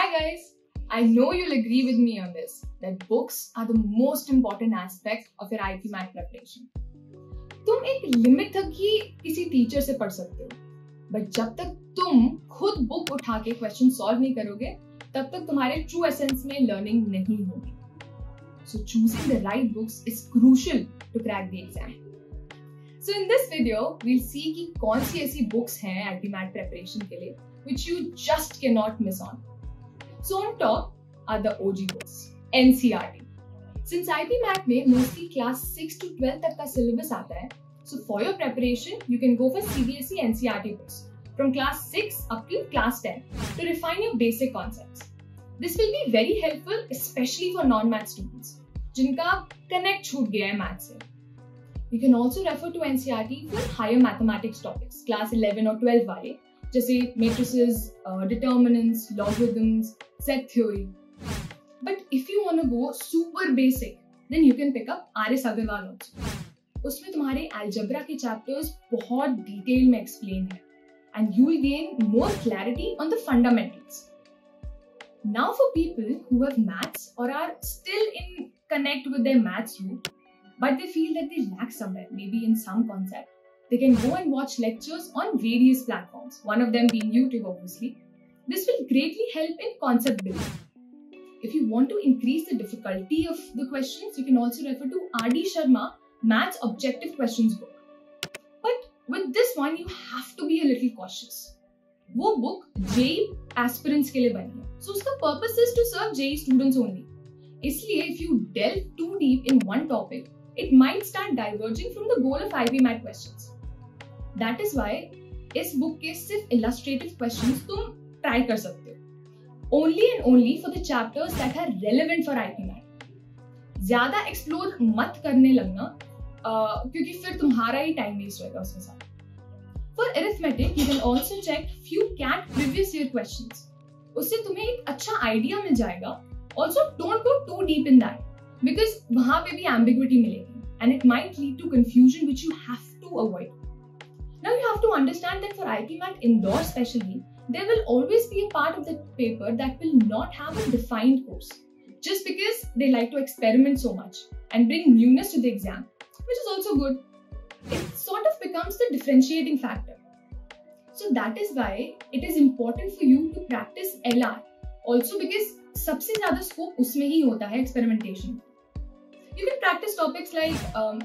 Hi guys! I know you'll agree with me on this, that books are the most important aspect of your IP MAT preparation. तुम एक limit तक ही किसी teacher से पढ़ सकते हो, बट जब तक तुम खुद बुक उठा के क्वेश्चन सॉल्व नहीं करोगे, तब तक तुम्हारे ट्रू एसेंस में लर्निंग नहीं होगी. So choosing the right books is crucial to crack the exam. So in this video, we'll see कि कौन सी ऐसी books हैं IP MAT preparation के लिए, which you just cannot miss on. So on top are the OG books, NCERT. Since IP MAT में mostly class 6 to 12 तक का syllabus आता है, so for your preparation, you can go for CBSE NCERT books from class 6 up to class 10 to refine your basic concepts. This will be very helpful, especially for non-math students, जिनका connect छूट गया है math से. You can also refer to NCERT for higher mathematics topics, class 11 or 12 वाले, जैसे matrices, determinants, logarithms, set theory. But if you want to go super basic, then you can pick up R.S. Agarwal also. उसमें तुम्हारे algebra के chapters बहुत detail में explain है, and you will gain more clarity on the fundamentals. Now for people who have maths or are still in connect with their maths route, but they feel that they lack somewhere, maybe in some concept, they can go and watch lectures on various platforms, one of them being YouTube obviously. This will greatly help in concept building. If you want to increase the difficulty of the questions, you can also refer to R.D. Sharma Maths Objective Questions book. But with this one, you have to be a little cautious. वो book JEE aspirants के लिए बनी है, so उसका purpose is to serve JEE students only. इसलिए if you delve too deep in one topic, it might start diverging from the goal of IP MAT questions. That is why इस book के सिर्फ illustrative questions तुम try कर सकते हो. Only and only for the chapters that are relevant for IP MAT. ज़्यादा explore मत करने लगना, क्योंकि फिर तुम्हारा ही time waste होगा उसके साथ. For arithmetic, you can also check few CAT previous year questions. उससे तुम्हें एक अच्छा idea मिल जाएगा. Also, don't go too deep in that, because वहाँ पे भी ambiguity मिलेगी, and it might lead to confusion which you have to avoid. Now you have to understand that for IP MAT Indore especially, there will always be a part of the paper that will not have a defined course, just because they like to experiment so much and bring newness to the exam, which is also good. It sort of becomes the differentiating factor. So that is why it is important for you to practice LR, also because सबसे ज़्यादा scope उसमें ही होता है experimentation. You can practice topics like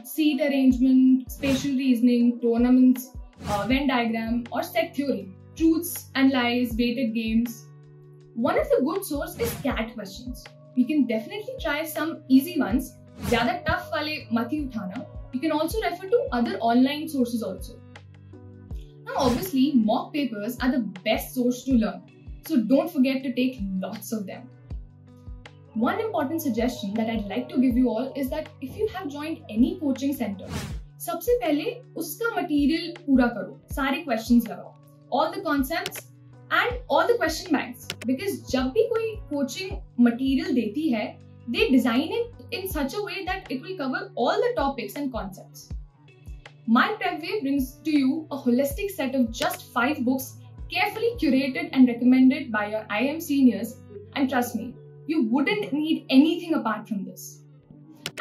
seat arrangement, spatial reasoning, tournaments, Venn diagram, or set theory, truths and lies, weighted games. One of the good source is CAT questions. You can definitely try some easy ones. ज़्यादा tough वाले मत ही उठाना. You can also refer to other online sources also. Now obviously mock papers are the best source to learn, so don't forget to take lots of them. One important suggestion that I'd like to give you all is that if you have joined any coaching center, सबसे पहले उसका material पूरा करो, सारे questions लगाओ, all the concepts and all the question banks, because जब भी कोई coaching material देती है, they design it in such a way that it will cover all the topics and concepts. My Prepway brings to you a holistic set of just 5 books carefully curated and recommended by your IM seniors, and trust me, you wouldn't need anything apart from this.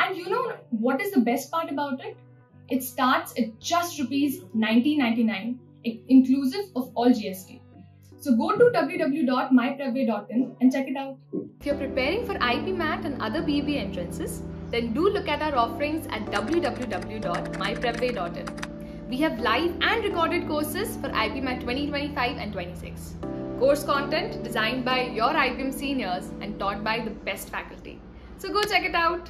And you know what is the best part about it? It starts at just ₹19.99, inclusive of all GST. So go to www.myprepway.in and check it out. If you're preparing for IP MAT and other BB entrances, then do look at our offerings at www.myprepway.in. We have live and recorded courses for IP MAT 2025 and 26. Course content designed by your IPM seniors and taught by the best faculty. So go check it out.